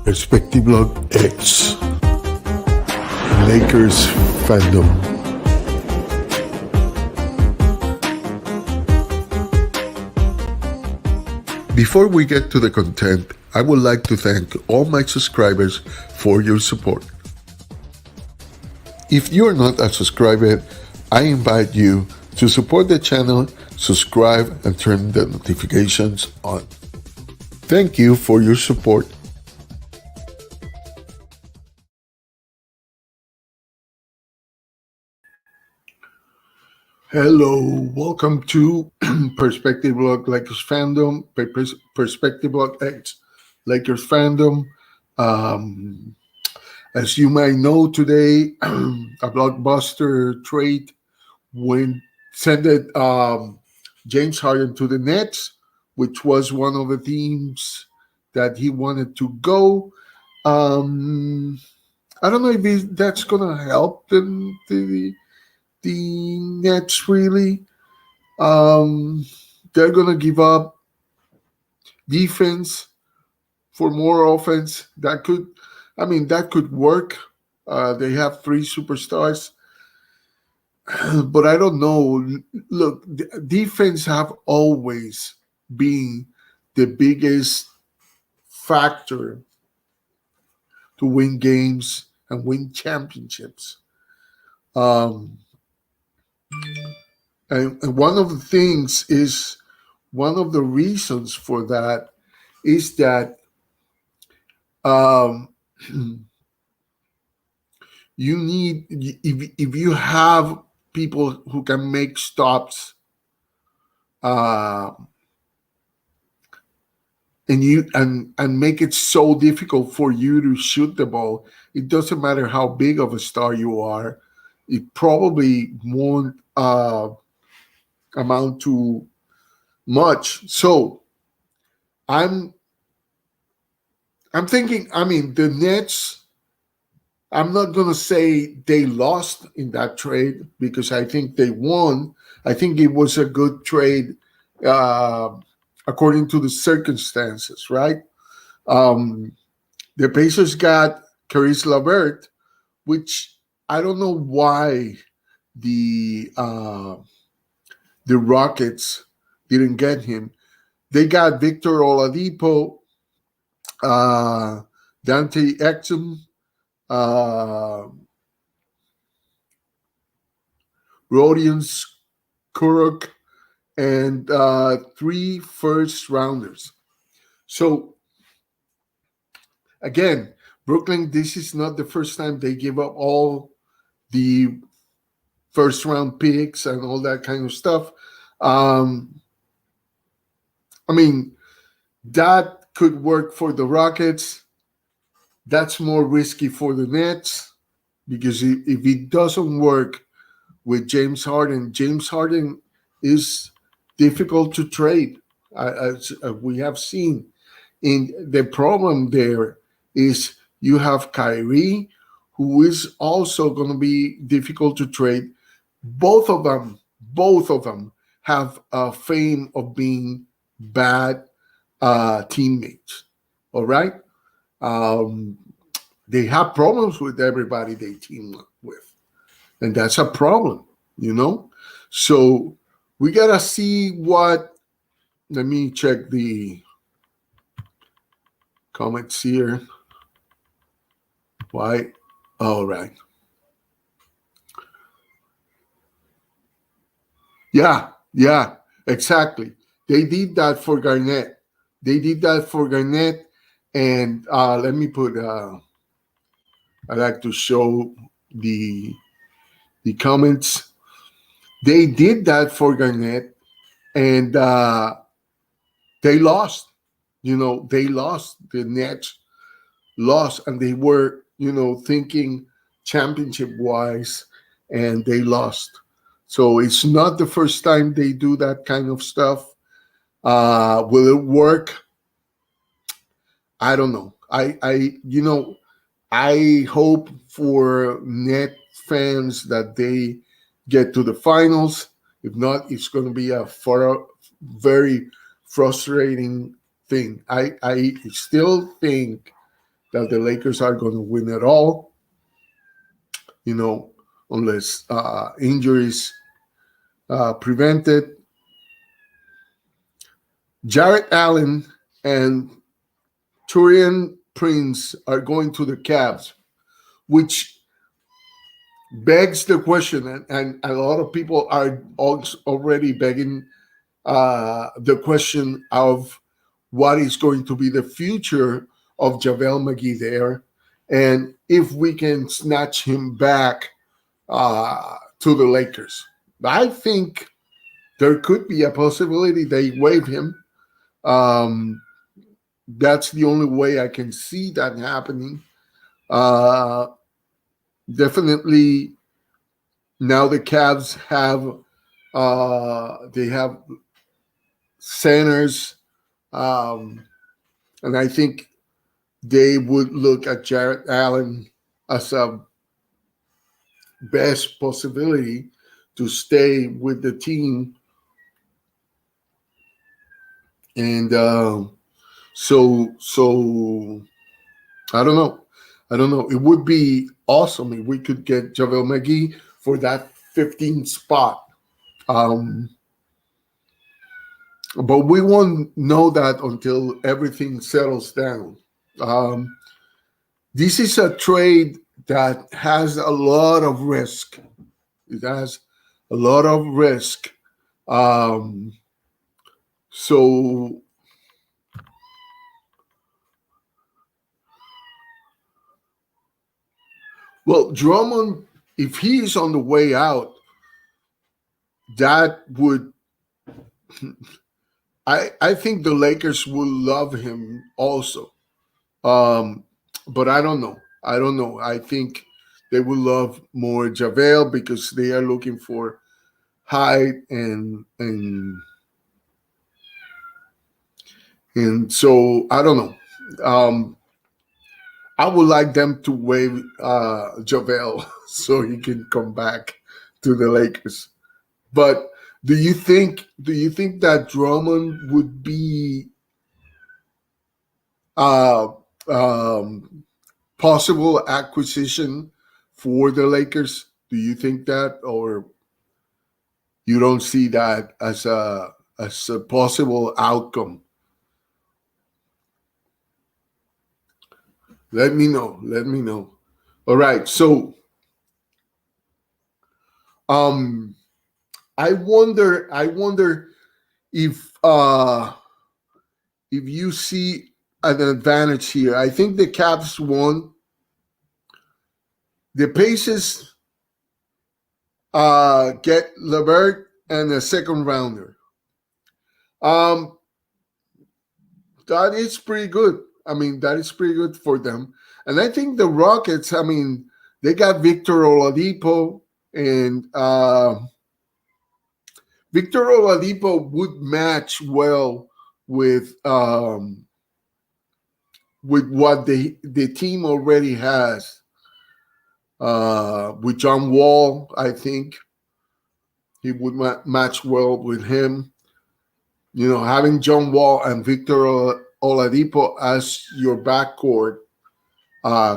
Perspective Blog X, Lakers-fandom. Before we get to the content, I would like to thank all my subscribers for your support. If you are not a subscriber, I invite you to support the channel, subscribe, and turn the notifications on. Thank you for your support. Hello, welcome to Perspective Blog Lakers-fandom, Perspective Blog X, Lakers-fandom. As you might know today, a blockbuster trade sent James Harden to the Nets, which was one of the teams that he wanted to go. I don't know if that's going to help the Nets really. They're going to give up defense for more offense. That could work. They have three superstars. But I don't know. Look, defense have always been the biggest factor to win games and win championships. And one of the things is, one of the reasons for that is that you need, if you have people who can make stops, and make it so difficult for you to shoot the ball, it doesn't matter how big of a star you are, it probably won't amount to much. So I'm thinking, the Nets, I'm not going to say they lost in that trade because I think they won. I think it was a good trade according to the circumstances, right? The Pacers got Caris LeVert, which I don't know why the Rockets didn't get him. They got Victor Oladipo, Dante Exum, Rodion Kurok, and 3 first rounders. So again, Brooklyn, this is not the first time they give up all the first round picks and all that kind of stuff. That could work for the Rockets. That's more risky for the Nets because if it doesn't work with James Harden is difficult to trade, as we have seen. And the problem there is you have Kyrie, who is also going to be difficult to trade. Both of them have a fame of being bad teammates. All right? They have problems with everybody they team up with. And that's a problem, So we got to see what. Let me check the comments here. Why? All right. Yeah, exactly. They did that for Garnett. And let me put. I like to show the comments. They did that for Garnett, and they lost. They lost. The Nets lost, and they were, thinking championship-wise, and they lost. So it's not the first time they do that kind of stuff. Will it work? I don't know. I hope for Net fans that they get to the finals. If not, it's going to be a very frustrating thing. I still think that the Lakers are going to win at all, unless injuries prevented. Jarrett Allen and Taurean Prince are going to the Cavs, which begs the question, and a lot of people are already begging the question of what is going to be the future of JaVale McGee there, and if we can snatch him back to the Lakers. I think there could be a possibility they waive him. That's the only way I can see that happening. Definitely, now the Cavs have they have centers, and I think they would look at Jarrett Allen as a best possibility to stay with the team. And so I don't know. It would be awesome if we could get JaVale McGee for that 15th spot. But we won't know that until everything settles down. This is a trade that has a lot of risk. It has a lot of risk. So well, Drummond, if he is on the way out, that would I think the Lakers will love him also. But I don't know. I think they will love more JaVale because they are looking for height and so I don't know. I would like them to waive JaVale so he can come back to the Lakers. But do you think that Drummond would be possible acquisition for the Lakers? Do you think that, or you don't see that as a possible outcome? Let me know. All right. So I wonder if you see an advantage here. I think the Cavs won. The Pacers get LeVert and a second rounder. That is pretty good. That is pretty good for them. And I think the Rockets, they got Victor Oladipo, and Victor Oladipo would match well with what the team already has. With John Wall, I think he would match well with him. Having John Wall and Victor Oladipo as your backcourt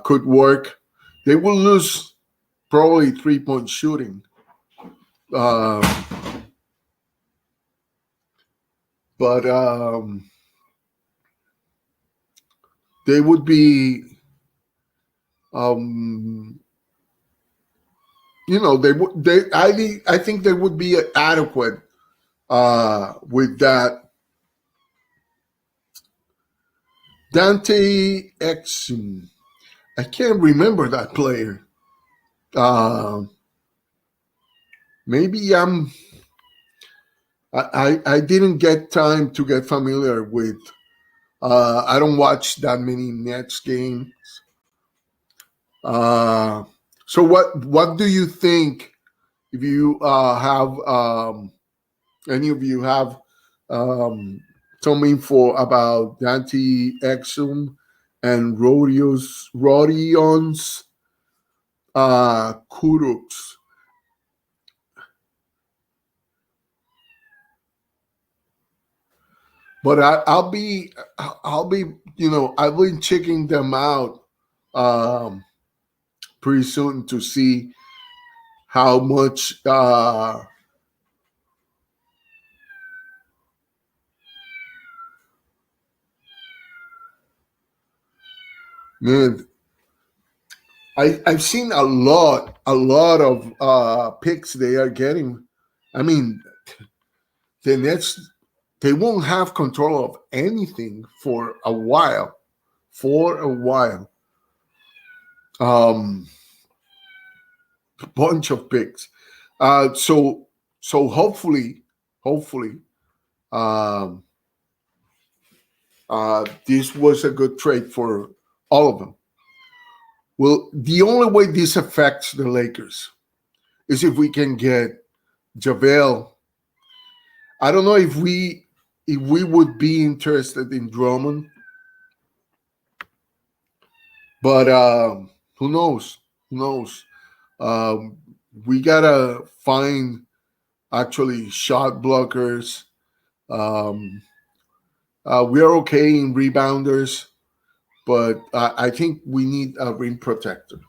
could work. They will lose probably 3-point shooting. But they would be, I think they would be adequate with that. Dante Exum. I can't remember that player. Maybe I didn't get time to get familiar with. I don't watch that many Nets games. So what do you think? If you have any of you have some info about Dante Exum and Rodion's Kurucs. But I'll be I've been checking them out um, pretty soon to see how much man, I've seen a lot of picks they are getting. I mean, the Nets, they won't have control of anything for a while. For a while. Um, bunch of picks. So hopefully, um, this was a good trade for all of them. Well, the only way this affects the Lakers is if we can get JaVale. I don't know if we would be interested in Drummond, but who knows? Who knows? Um, we gotta find actually shot blockers. Um, we are okay in rebounders, but I think we need a rim protector.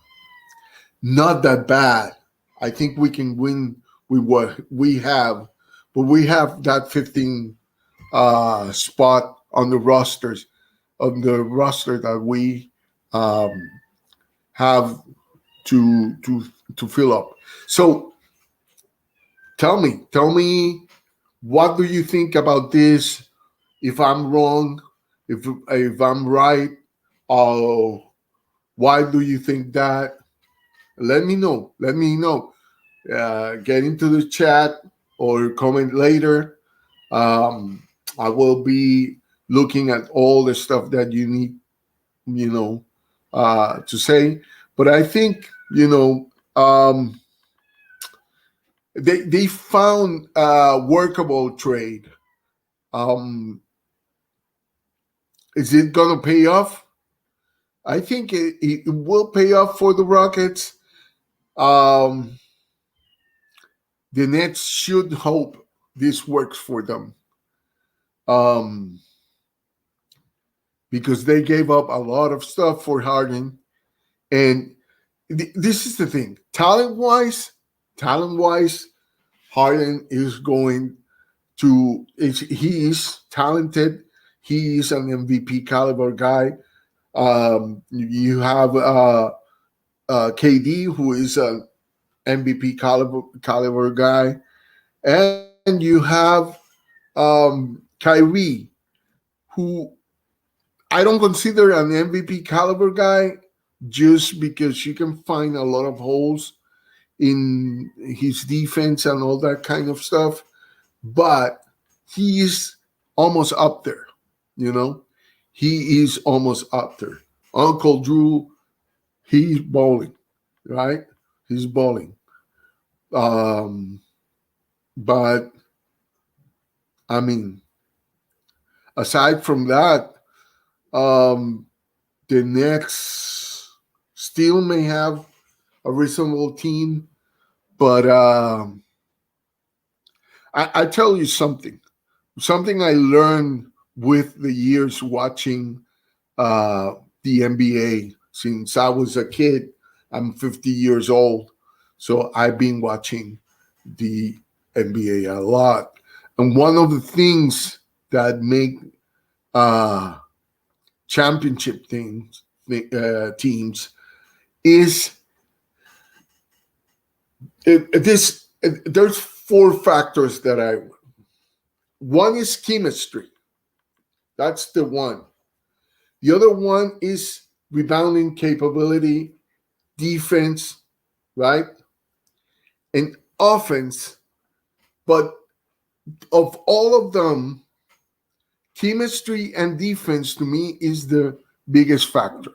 Not that bad. I think we can win with what we have, but we have that 15 spot on the roster that we um, have to fill up. So tell me, what do you think about this? If I'm wrong, if I'm right, uh, why do you think that? Let me know. Let me know. Get into the chat or comment later. Um, I will be looking at all the stuff that you need, you know, to say. But I think, they found a workable trade. Um, is it gonna pay off? I think it will pay off for the Rockets. Um, the Nets should hope this works for them, um, because they gave up a lot of stuff for Harden. And this is the thing: talent wise, Harden is going to. He's talented. He is an MVP caliber guy. You have KD, who is an MVP caliber guy, and you have Kyrie, who I don't consider an MVP caliber guy, just because you can find a lot of holes in his defense and all that kind of stuff. But he's almost up there, you know. He is almost up there. Uncle Drew, he's balling, right? He's balling. Um, but I mean, aside from that, um, the Nets still may have a reasonable team, but I tell you something. Something I learned with the years watching uh, the NBA since I was a kid. I'm 50 years old, so I've been watching the NBA a lot. And one of the things that make uh, championship teams is there's four factors that I. One is chemistry. That's the one. The other one is rebounding capability, defense, right? And offense. But of all of them, chemistry and defense to me is the biggest factor.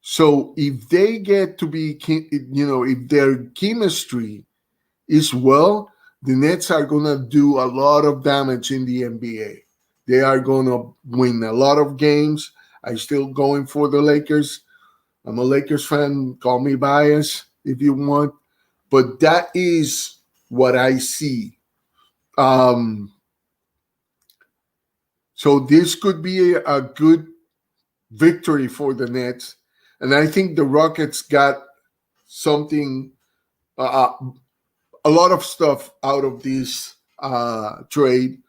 So if they get to be, if their chemistry is well, the Nets are going to do a lot of damage in the NBA. They are going to win a lot of games. I'm still going for the Lakers. I'm a Lakers fan. Call me biased if you want. But that is what I see. So this could be a good victory for the Nets And I think the Rockets got something, a lot of stuff out of this trade.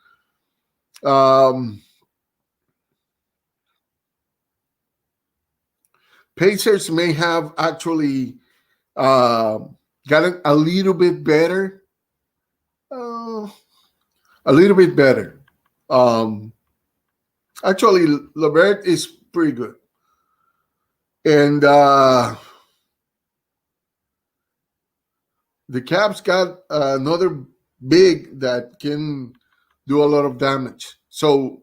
Pacers may have actually gotten a little bit better. A little bit better. Actually, Levert is pretty good. And the Caps got another big that can do a lot of damage. So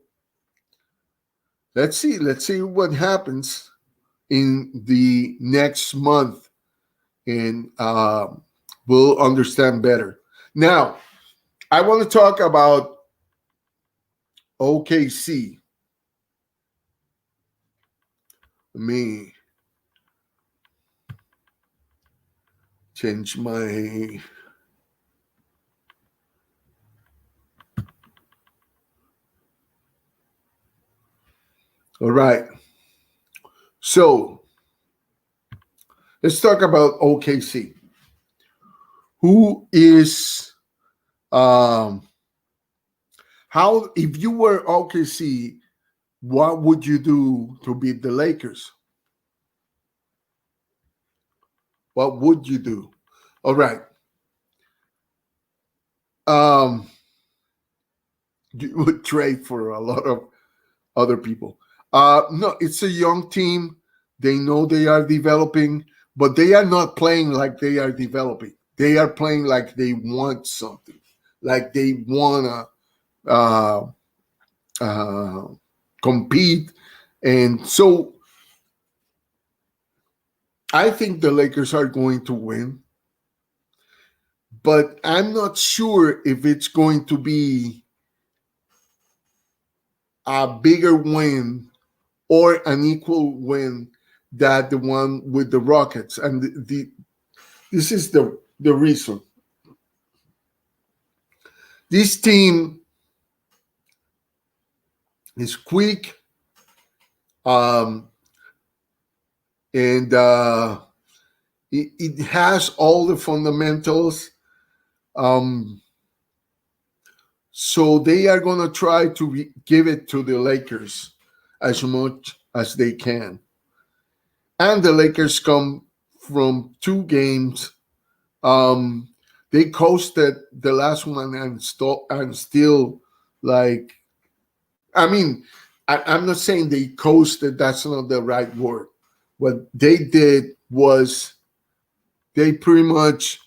let's see. Let's see what happens in the next month, and we'll understand better. Now, I want to talk about OKC. Let me change my... All right. So let's talk about OKC. Who is how, if you were OKC, what would you do to beat the Lakers? What would you do? All right. You would trade for a lot of other people. No, it's a young team. They know they are developing, but they are not playing like they are developing. They are playing like they want something, like they want to compete. And so I think the Lakers are going to win, but I'm not sure if it's going to be a bigger win or an equal win that the one with the Rockets. And this is the reason. This team is quick, and it has all the fundamentals. So they are going to try to give it to the Lakers as much as they can. And the Lakers come from 2 games. They coasted the last one and still, like, I mean, I'm not saying they coasted. That's not the right word. What they did was they pretty much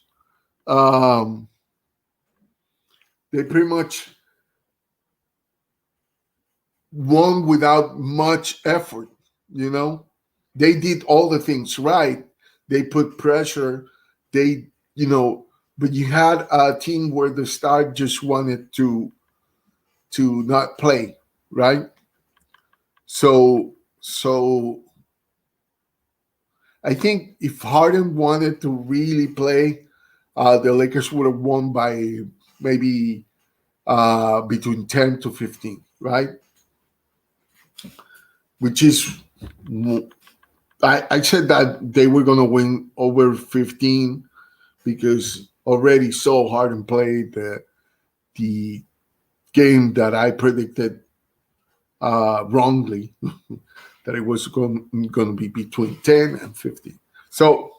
won without much effort. You know, they did all the things right. They put pressure. But you had a team where the star just wanted to not play, right? So I think if Harden wanted to really play, the Lakers would have won by maybe between 10 to 15, right? Which is, I said that they were going to win over 15 because already so Harden played the game that I predicted wrongly, that it was going to be between 10 and 15. So,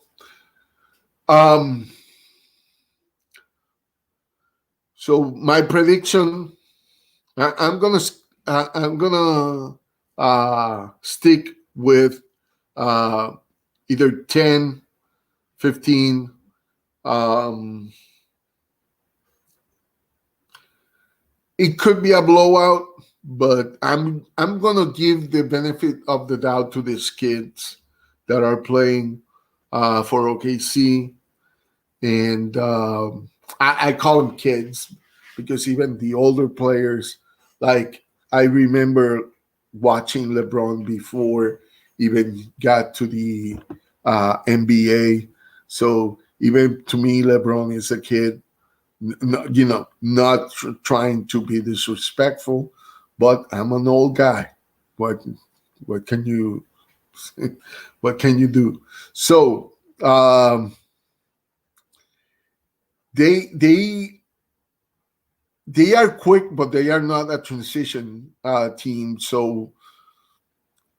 so my prediction, I'm gonna stick with either 10, 15. It could be a blowout, but I'm gonna give the benefit of the doubt to these kids that are playing for OKC, and I call them kids because even the older players, like I remember watching LeBron before even got to the NBA. So even to me, LeBron is a kid. Not trying to be disrespectful, but I'm an old guy. What can you what can you do? So they are quick, but they are not a transition team. So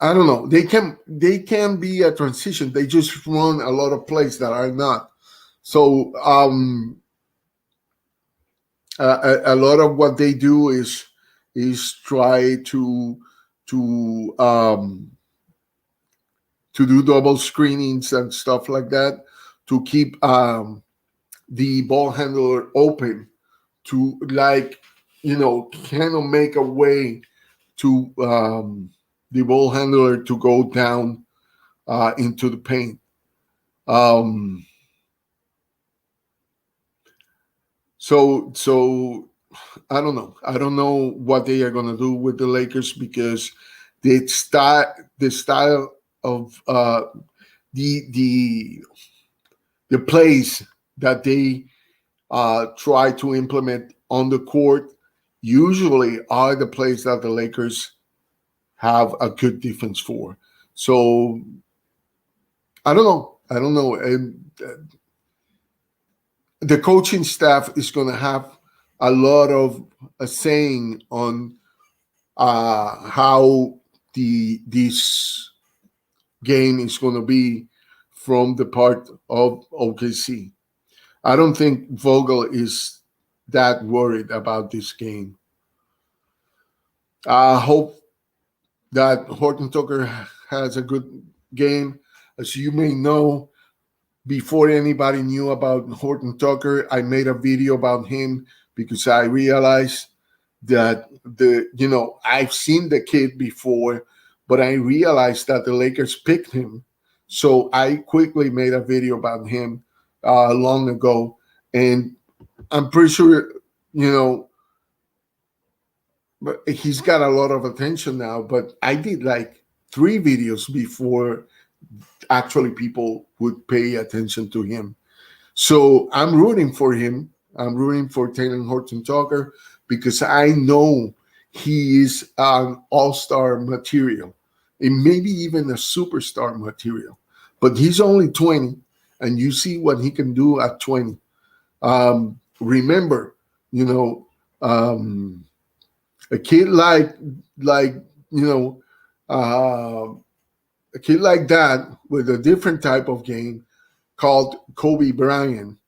I don't know. They can be a transition. They just run a lot of plays that are not. So a lot of what they do is try to do double screenings and stuff like that to keep the ball handler open to, like, kind of make a way to the ball handler to go down into the paint. So I don't know. I don't know what they are going to do with the Lakers, because the style of the plays that they try to implement on the court usually are the plays that the Lakers have a good defense for. So I don't know. And the coaching staff is going to have a lot of a saying on how this game is going to be from the part of OKC. I don't think Vogel is that worried about this game. I hope that Horton Tucker has a good game. As you may know, before anybody knew about Horton Tucker, I made a video about him because I realized that I've seen the kid before, but I realized that the Lakers picked him. So I quickly made a video about him long ago. And I'm pretty sure, but he's got a lot of attention now. But I did like 3 videos before actually people would pay attention to him. So I'm rooting for him. I'm rooting for Taylor Horton Tucker because I know he is an all-star material and maybe even a superstar material. But he's only 20, and you see what he can do at 20. Remember, a kid like a kid like that with a different type of game called Kobe Bryant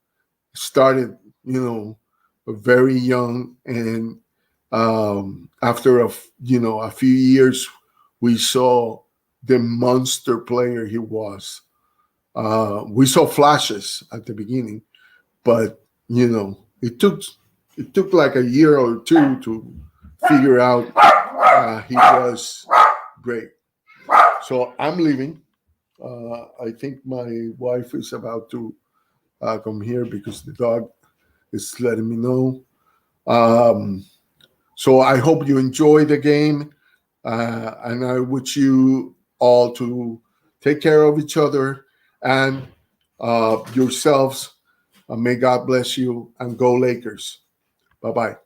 started, very young, and after a few years, we saw the monster player he was. We saw flashes at the beginning, but it took like a year or 2 to figure out he was great. So I'm leaving. I think my wife is about to come here because the dog is letting me know. So I hope you enjoy the game, and I wish you all to take care of each other and yourselves. May God bless you, and go Lakers. Bye-bye.